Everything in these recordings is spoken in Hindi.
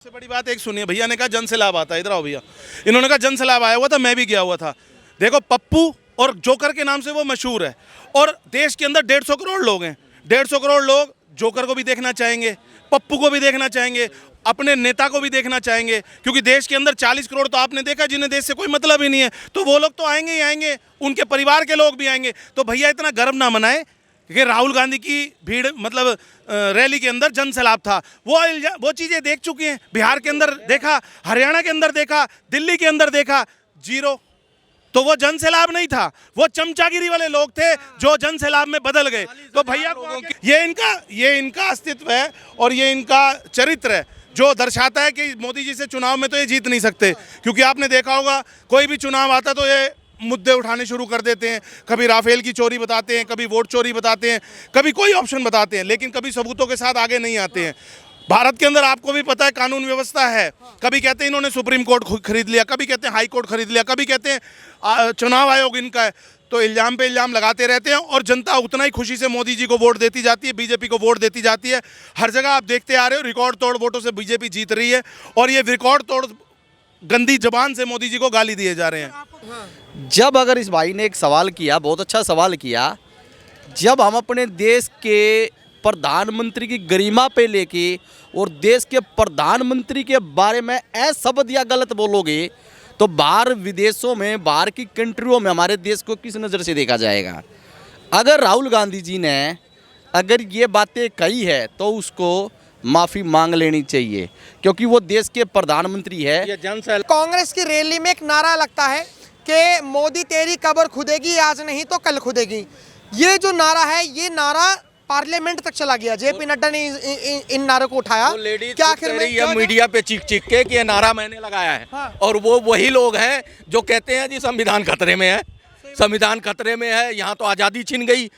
सबसे बड़ी बात एक सुनिए, भैया ने कहा जन से लाभ आता है। इधर आओ भैया। इन्होंने कहा जन से लाभ आया हुआ था, मैं भी गया हुआ था। देखो, पप्पू और जोकर के नाम से वो मशहूर है और देश के अंदर 150 करोड़ लोग हैं। 150 करोड़ लोग जोकर को भी देखना चाहेंगे, पप्पू को भी देखना चाहेंगे, अपने नेता को भी देखना चाहेंगे, क्योंकि देश के अंदर 40 करोड़ तो आपने देखा जिन्हें देश से कोई मतलब ही नहीं है, तो वो लोग तो आएंगे ही आएंगे, उनके परिवार के लोग भी आएंगे। तो भैया इतना गर्व ना मनाए कि राहुल गांधी की भीड़ मतलब रैली के अंदर जन सैलाब था। वो चीज़ें देख चुके हैं। बिहार के अंदर देखा, हरियाणा के अंदर देखा, दिल्ली के अंदर देखा, जीरो। तो वो जन सैलाब नहीं था, वो चमचागिरी वाले लोग थे जो जन सैलाब में बदल गए। तो भैया ये इनका अस्तित्व है और ये इनका चरित्र है जो दर्शाता है कि मोदी जी से चुनाव में तो ये जीत नहीं सकते। क्योंकि आपने देखा होगा, कोई भी चुनाव आता तो ये मुद्दे उठाने शुरू कर देते हैं। कभी राफेल की चोरी बताते हैं, कभी वोट चोरी बताते हैं, कभी कोई ऑप्शन बताते हैं, लेकिन कभी सबूतों के साथ आगे नहीं आते हैं। भारत के अंदर आपको भी पता है कानून व्यवस्था है। कभी कहते हैं इन्होंने सुप्रीम कोर्ट खरीद लिया, कभी कहते हैं हाई कोर्ट खरीद लिया, कभी कहते हैं चुनाव आयोग इनका है। तो इल्जाम पे इल्जाम लगाते रहते हैं और जनता उतना ही खुशी से मोदी जी को वोट देती जाती है, बीजेपी को वोट देती जाती है। हर जगह आप देखते आ रहे हो, रिकॉर्ड तोड़ वोटों से बीजेपी जीत रही है और ये रिकॉर्ड तोड़ गंदी जबान से मोदी जी को गाली दिए जा रहे हैं। जब अगर इस भाई ने एक सवाल किया, बहुत अच्छा सवाल किया, जब हम अपने देश के प्रधानमंत्री की गरिमा पे लेके और देश के प्रधानमंत्री के बारे में शब्द या गलत बोलोगे तो बाहर विदेशों में, बाहर की कंट्रियों में हमारे देश को किस नज़र से देखा जाएगा। अगर राहुल गांधी जी ने अगर ये बातें कही है तो उसको माफ़ी मांग लेनी चाहिए, क्योंकि वो देश के प्रधानमंत्री है। कांग्रेस की रैली में एक नारा लगता है कि मोदी तेरी कब्र खुदेगी, आज नहीं तो कल खुदेगी। ये जो नारा है, ये नारा पार्लियामेंट तक चला गया। जेपी नड्डा ने इन नारों को उठाया। क्या आखिर में मीडिया पे चीख के कि ये नारा मैंने लगाया है। हाँ। और वो वही लोग हैं जो कहते हैं जी संविधान खतरे में है, संविधान खतरे में है, यहाँ तो आज़ादी छिन गई।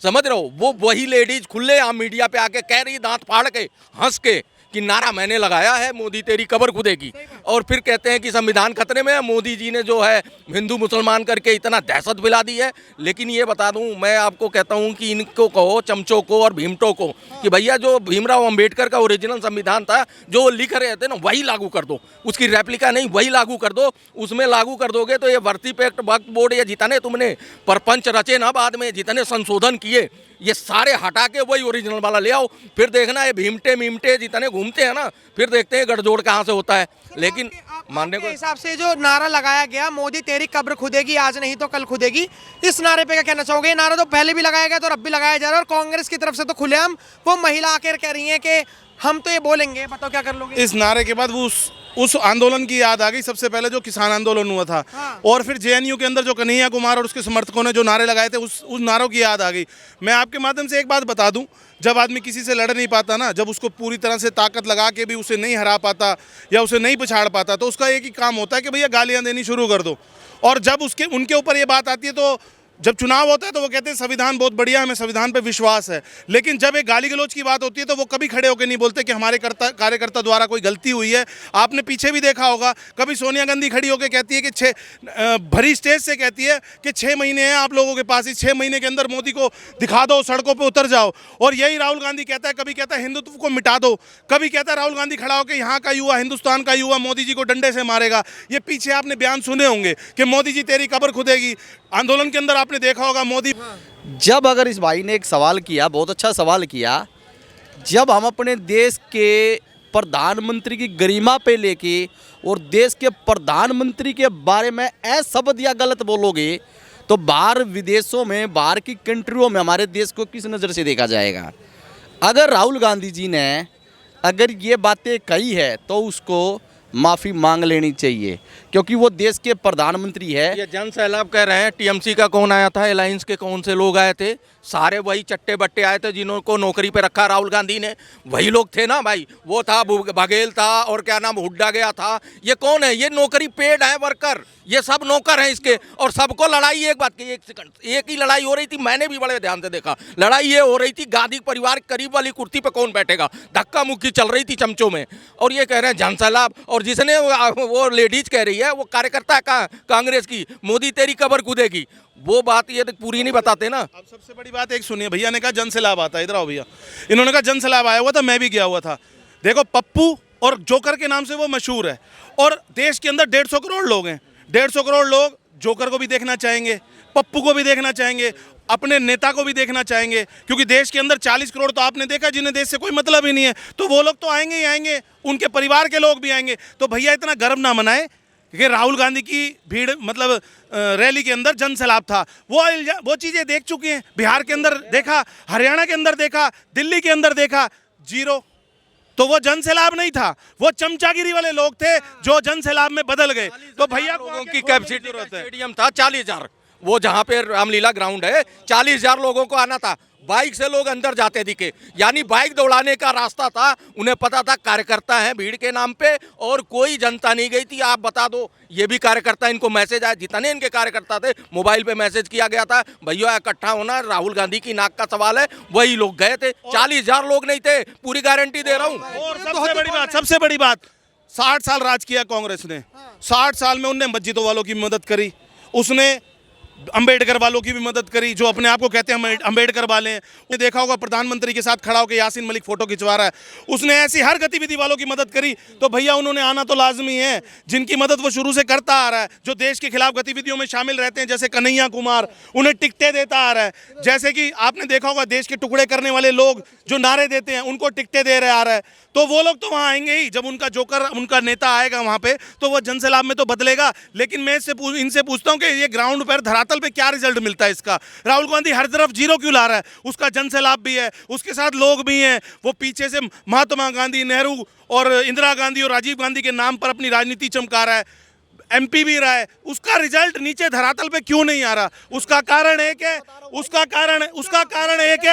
समझ रहे हो, वो वही लेडीज खुले आम मीडिया पे आके कह रही, दांत फाड़ के हंस के, कि नारा मैंने लगाया है, मोदी तेरी कब्र खुदेगी। और फिर कहते हैं कि संविधान खतरे में है। मोदी जी ने जो है हिंदू मुसलमान करके इतना दहशत फैला दी है। लेकिन ये बता दूं, मैं आपको कहता हूं कि इनको कहो, चमचों को और भीमटों को, कि भैया जो भीमराव अंबेडकर का ओरिजिनल संविधान था, जो लिख रहे थे ना, वही लागू कर दो। उसकी रेप्लिका नहीं, वही लागू कर दो। उसमें लागू कर दोगे तो ये भर्ती पे वक्फ बोर्ड, या जितने तुमने परपंच रचे ना बाद में, जितने संशोधन किए, ये सारे हटा के वही ओरिजिनल वाला ले आओ। फिर देखना ये भीमटे मीमटे जितने घूमते हैं ना, फिर देखते हैं गठजोड़ कहाँ से होता है। लेकिन मानने को हिसाब से जो नारा लगाया गया, मोदी तेरी कब्र खुदेगी, आज नहीं तो कल खुदेगी, इस नारे पे क्या कहना चाहोगे? ये नारा तो पहले भी लगाया गया था और अब भी लगाया जा रहा है, और कांग्रेस की तरफ से तो खुलेआम वो महिला आकर कह रही है कि हम तो ये बोलेंगे, बताओ क्या कर लोगे? इस नारे के बाद वो उस आंदोलन की याद आ गई, सबसे पहले जो किसान आंदोलन हुआ था। हाँ। और फिर जेएनयू के अंदर जो कन्हैया कुमार और उसके समर्थकों ने जो नारे लगाए थे, उस नारों की याद आ गई। मैं आपके माध्यम से एक बात बता दूं, जब आदमी किसी से लड़ नहीं पाता ना, जब उसको पूरी तरह से ताकत लगा के भी उसे नहीं हरा पाता या उसे नहीं पछाड़ पाता, तो उसका एक ही काम होता है कि भैया गालियाँ देनी शुरू कर दो। और जब उनके ऊपर ये बात आती है, तो जब चुनाव होता है तो वो कहते हैं संविधान बहुत बढ़िया, हमें संविधान पे विश्वास है। लेकिन जब एक गाली गलौज की बात होती है तो वो कभी खड़े होकर नहीं बोलते कि हमारे कार्यकर्ता द्वारा कोई गलती हुई है। आपने पीछे भी देखा होगा, कभी सोनिया गांधी खड़ी होकर कहती है कि भरी स्टेज से कहती है कि 6 महीने हैं आप लोगों के पास, इस 6 महीने के अंदर मोदी को दिखा दो, सड़कों पर उतर जाओ। और यही राहुल गांधी कहता है, कभी कहता है हिंदुत्व को मिटा दो, कभी कहता है राहुल गांधी खड़ा होकर यहाँ का युवा, हिंदुस्तान का युवा मोदी जी को डंडे से मारेगा। ये पीछे आपने बयान सुने होंगे कि मोदी जी तेरी कब्र खुदेगी। आंदोलन के अंदर आपने देखा होगा मोदी। जब अगर इस भाई ने एक सवाल किया, बहुत अच्छा सवाल किया, जब हम अपने देश के प्रधानमंत्री की गरिमा पे लेके और देश के प्रधानमंत्री के बारे में शब्द या गलत बोलोगे तो बाहर विदेशों में, बाहर की कंट्रियों में हमारे देश को किस नज़र से देखा जाएगा। अगर राहुल गांधी जी ने अगर ये बातें कही है तो उसको माफ़ी मांग लेनी चाहिए, क्योंकि वो देश के प्रधानमंत्री है। ये जन सैलाब कह रहे हैं, टीएमसी का कौन आया था, अलायंस के कौन से लोग आए थे? सारे वही चट्टे बट्टे आए थे जिन्होंने नौकरी पे रखा राहुल गांधी ने, वही लोग थे ना भाई। वो था बघेल था और क्या नाम हुड्डा गया था। ये कौन है? ये नौकरी पेड है, वर्कर, ये सब नौकर हैं इसके। और सबको लड़ाई, एक बात की, एक सेकंड, एक ही लड़ाई हो रही थी, मैंने भी बड़े ध्यान से देखा। लड़ाई ये हो रही थी, गांधी परिवार करीब वाली कुर्सी पे कौन बैठेगा, धक्का मुक्की चल रही थी चमचों में। और ये कह रहे हैं जन सैलाब, और जिसने वो लेडीज कह रही है, वो कार्यकर्ता है कांग्रेस की, मोदी तेरी कब्र खुदेगी। वो बात ये तो पूरी नहीं बताते ना। अब सबसे बड़ी बात एक सुनिए, भैया ने कहा जन से लाभ आता है। इधर आओ भैया। इन्होंने कहा जन से लाभ आया हुआ था, मैं भी गया हुआ था। देखो, पप्पू और जोकर के नाम से वो मशहूर है। और देश के अंदर 150 करोड़ लोग हैं। 150 करोड़ लोग जोकर को भी देखना चाहेंगे, पप्पू को भी देखना चाहेंगे, अपने नेता को भी देखना चाहेंगे, क्योंकि देश के अंदर 40 करोड़ तो आपने देखा जिन्हें देश से कोई मतलब ही नहीं है, तो वो लोग तो आएंगे ही आएंगे, उनके परिवार के लोग भी आएंगे। तो भैया इतना गर्व ना मनाए कि राहुल गांधी की भीड़ मतलब रैली के अंदर जन सैलाब था। वो चीज़ें देख चुके हैं। बिहार के अंदर देखा, हरियाणा के अंदर देखा, दिल्ली के अंदर देखा, जीरो। तो वो जन सैलाब नहीं था, वो चमचागिरी वाले लोग थे जो जन सैलाब में बदल गए। तो भैया लोगों की कैपेसिटी स्टेडियम था 40,000, वो जहाँ पे रामलीला ग्राउंड है 40,000 लोगों को आना था। बाइक से लोग अंदर जाते दिखे, यानी बाइक दौड़ाने का रास्ता था। उन्हें पता था कार्यकर्ता हैं भीड़ के नाम पे, और कोई जनता नहीं गई थी। आप बता दो, ये भी कार्यकर्ता, इनको मैसेज आया, जितने इनके कार्यकर्ता थे मोबाइल पे मैसेज किया गया था, भैया इकट्ठा होना, राहुल गांधी की नाक का सवाल है, वही लोग गए थे। 40,000 लोग नहीं थे, पूरी गारंटी दे रहा हूँ। और सबसे बड़ी बात 60 साल राज किया कांग्रेस ने। 60 साल में उनने मस्जिदों वालों की मदद करी, उसने अंबेडकर वालों की भी मदद करी, जो अपने आप को कहते हैं अंबेडकर वाले हैं। उसने देखा होगा प्रधानमंत्री के साथ खड़ा होकर यासीन मलिक फोटो खिंचवा रहा है, उसने ऐसी हर गतिविधि वालों की मदद करी। तो भैया उन्होंने आना तो लाजमी है, जिनकी मदद वो शुरू से करता आ रहा है, जो देश के खिलाफ गतिविधियों में शामिल रहते हैं, जैसे कन्हैया कुमार, उन्हें टिकटें देता आ रहा है। जैसे कि आपने देखा होगा देश के टुकड़े करने वाले लोग जो नारे देते हैं, उनको टिकटें दे रहे आ रहा है। तो वो लोग तो वहाँ आएंगे ही, जब उनका जोकर, उनका नेता आएगा वहाँ पे, तो वो जनसैलाब में तो बदलेगा। लेकिन मैं इनसे पूछता हूँ कि ये ग्राउंड पर धरातल पे क्या रिजल्ट मिलता है इसका? राहुल गांधी हर तरफ जीरो क्यों ला रहा है? उसका जनसैलाब भी है, उसके साथ लोग भी हैं, वो पीछे से महात्मा गांधी, नेहरू और इंदिरा गांधी और राजीव गांधी के नाम पर अपनी राजनीति चमका रहा है, MP भी रहा है। उसका रिजल्ट नीचे धरातल पे क्यों नहीं आ रहा? उसका कारण एक है, उसका कारण एक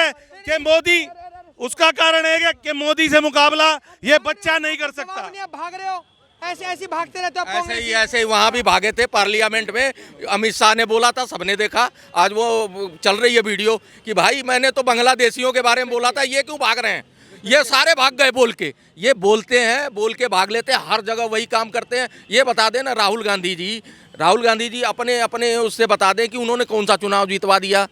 है कि मोदी से मुकाबला ये बच्चा नहीं कर सकता। आप भाग रहे हो, ऐसे भागते रहते हो। ऐसे ही वहाँ भी भागे थे पार्लियामेंट में। अमित शाह ने बोला था, सबने देखा, आज वो चल रही है वीडियो कि भाई मैंने तो बांग्लादेशियों के बारे में बोला था, ये क्यों भाग रहे हैं? ये सारे भाग गए बोल के। ये बोलते हैं, बोल के भाग लेते हैं, हर जगह वही काम करते हैं। ये बता दें ना राहुल गांधी जी अपने उससे बता दें कि उन्होंने कौन सा चुनाव जीतवा दिया।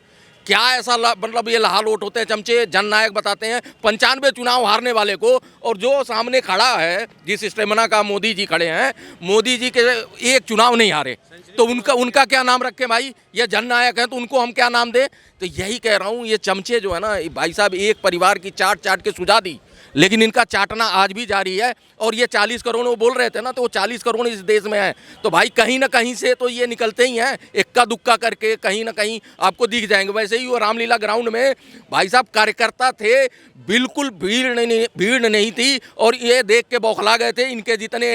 क्या ऐसा मतलब ये लालोट होते हैं चमचे, जननायक बताते हैं 95 चुनाव हारने वाले को, और जो सामने खड़ा है जिस स्टेमिना का मोदी जी खड़े हैं, मोदी जी के एक चुनाव नहीं हारे, तो उनका क्या नाम रखें भाई? ये जननायक हैं तो उनको हम क्या नाम दें? तो यही कह रहा हूँ, ये चमचे जो है ना भाई साहब, एक परिवार की चाट के सुझा दी, लेकिन इनका चाटना आज भी जारी है। और ये 40 करोड़ वो बोल रहे थे ना, तो वो 40 करोड़ इस देश में है, तो भाई कहीं ना कहीं से तो ये निकलते ही हैं, इक्का दुक्का करके कहीं ना कहीं आपको दिख जाएंगे। वैसे ही वो रामलीला ग्राउंड में भाई साहब कार्यकर्ता थे, बिल्कुल भीड़ नहीं थी, और ये देख के बौखला गए थे। इनके जितने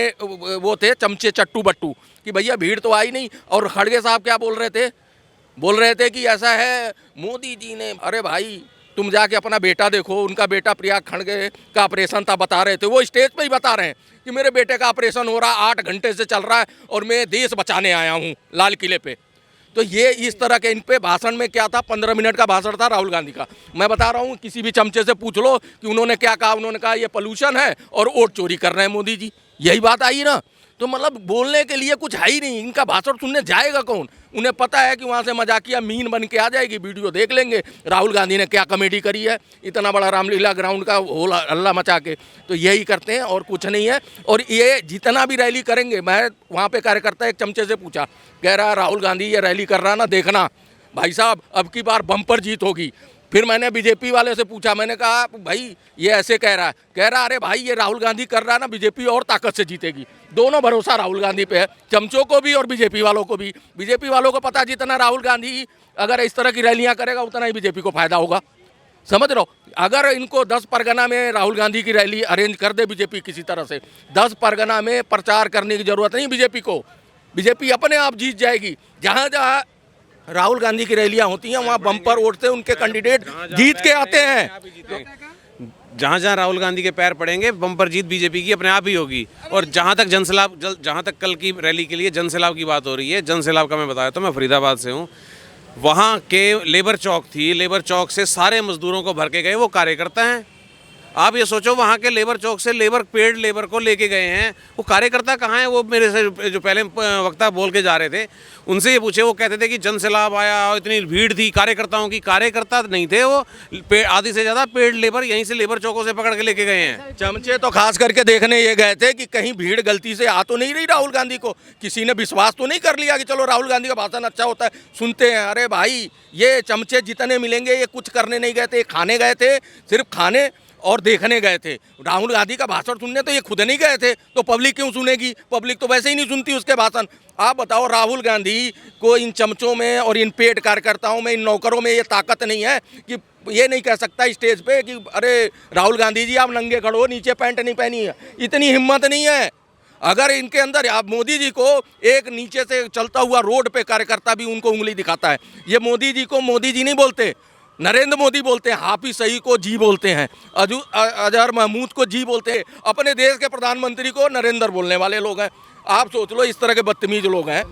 वो थे चमचे चट्टू बट्टू कि भैया भीड़ तो आई नहीं। और खड़गे साहब क्या बोल रहे थे कि ऐसा है मोदी जी ने, अरे भाई तुम जाके अपना बेटा देखो, उनका बेटा प्रयाग खड़गे का ऑपरेशन था, बता रहे थे, वो स्टेज पे ही बता रहे हैं कि मेरे बेटे का ऑपरेशन हो रहा, 8 घंटे से चल रहा है और मैं देश बचाने आया हूँ लाल किले पे। तो ये इस तरह के इन पे भाषण में क्या था, 15 मिनट का भाषण था राहुल गांधी का। मैं बता रहा हूँ, किसी भी चमचे से पूछ लो कि उन्होंने क्या कहा। उन्होंने कहा ये पोल्यूशन है और वोट चोरी कर रहे हैं मोदी जी, यही बात आई ना। तो मतलब बोलने के लिए कुछ है ही नहीं, इनका भाषण सुनने जाएगा कौन? उन्हें पता है कि वहाँ से मजाकिया मीन बन के आ जाएगी, वीडियो देख लेंगे राहुल गांधी ने क्या कॉमेडी करी है इतना बड़ा रामलीला ग्राउंड का होला हल्ला मचा के। तो यही करते हैं और कुछ नहीं है। और ये जितना भी रैली करेंगे, मैं वहाँ पे कार्यकर्ता एक चमचे से पूछा, कह रहा राहुल गांधी ये रैली कर रहा ना, देखना भाई साहब अब की बार बम्पर जीत होगी। फिर मैंने बीजेपी वाले से पूछा, मैंने कहा भाई ये ऐसे कह रहा अरे भाई ये राहुल गांधी कर रहा है ना, बीजेपी और ताकत से जीतेगी। दोनों भरोसा राहुल गांधी पे है, चमचों को भी और बीजेपी वालों को भी। बीजेपी वालों को पता जितना राहुल गांधी अगर इस तरह की रैलियां करेगा उतना ही बीजेपी को फायदा होगा, समझ रहे हो। अगर इनको 10 परगना में राहुल गांधी की रैली अरेंज कर दे बीजेपी किसी तरह से, 10 परगना में प्रचार करने की जरूरत नहीं बीजेपी को, बीजेपी अपने आप जीत जाएगी। जहाँ जहाँ राहुल गांधी की रैलियां होती हैं वहाँ बम्पर वोट से उनके कैंडिडेट जीत के आते हैं। जहाँ जहाँ राहुल गांधी के पैर पड़ेंगे बम्पर जीत बीजेपी की अपने आप ही होगी। और जहाँ तक कल की रैली के लिए जनसैलाब की बात हो रही है, जनसैलाब का मैं बताया तो मैं फरीदाबाद से हूँ। वहाँ के लेबर चौक थी, लेबर चौक से सारे मजदूरों को भर के गए वो कार्यकर्ता हैं। आप ये सोचो वहाँ के लेबर चौक से लेबर पेड लेबर को लेके गए हैं, वो कार्यकर्ता कहाँ हैं? वो मेरे से जो पहले वक्ता बोल के जा रहे थे उनसे ये पूछे, वो कहते थे कि जन सैलाब आया और इतनी भीड़ थी कार्यकर्ताओं की। कार्यकर्ता नहीं थे वो, आधी से ज़्यादा पेड लेबर यहीं से लेबर चौकों से पकड़ के लेके गए हैं। चमचे तो खास करके देखने ये गए थे कि कहीं भीड़ गलती से आ तो नहीं रही राहुल गांधी को, किसी ने विश्वास तो नहीं कर लिया कि चलो राहुल गांधी का भाषण अच्छा होता है सुनते हैं। अरे भाई ये चमचे जितने मिलेंगे ये कुछ करने नहीं गए थे, खाने गए थे, सिर्फ खाने और देखने गए थे। राहुल गांधी का भाषण सुनने तो ये खुद नहीं गए थे, तो पब्लिक क्यों सुनेगी? पब्लिक तो वैसे ही नहीं सुनती उसके भाषण। आप बताओ राहुल गांधी को इन चमचों में और इन पेड कार्यकर्ताओं में, इन नौकरों में ये ताकत नहीं है कि ये नहीं कह सकता स्टेज पे कि अरे राहुल गांधी जी आप नंगे खड़ो, नीचे पैंट नहीं पहनी है। इतनी हिम्मत नहीं है। अगर इनके अंदर, आप मोदी जी को एक नीचे से चलता हुआ रोड पे कार्यकर्ता भी उनको उंगली दिखाता है। ये मोदी जी को मोदी जी नहीं बोलते, नरेंद्र मोदी बोलते हैं। हाफिज सईद को जी बोलते हैं, अजहर महमूद को जी बोलते हैं। अपने देश के प्रधानमंत्री को नरेंद्र बोलने वाले लोग हैं। आप सोच लो इस तरह के बदतमीज लोग हैं।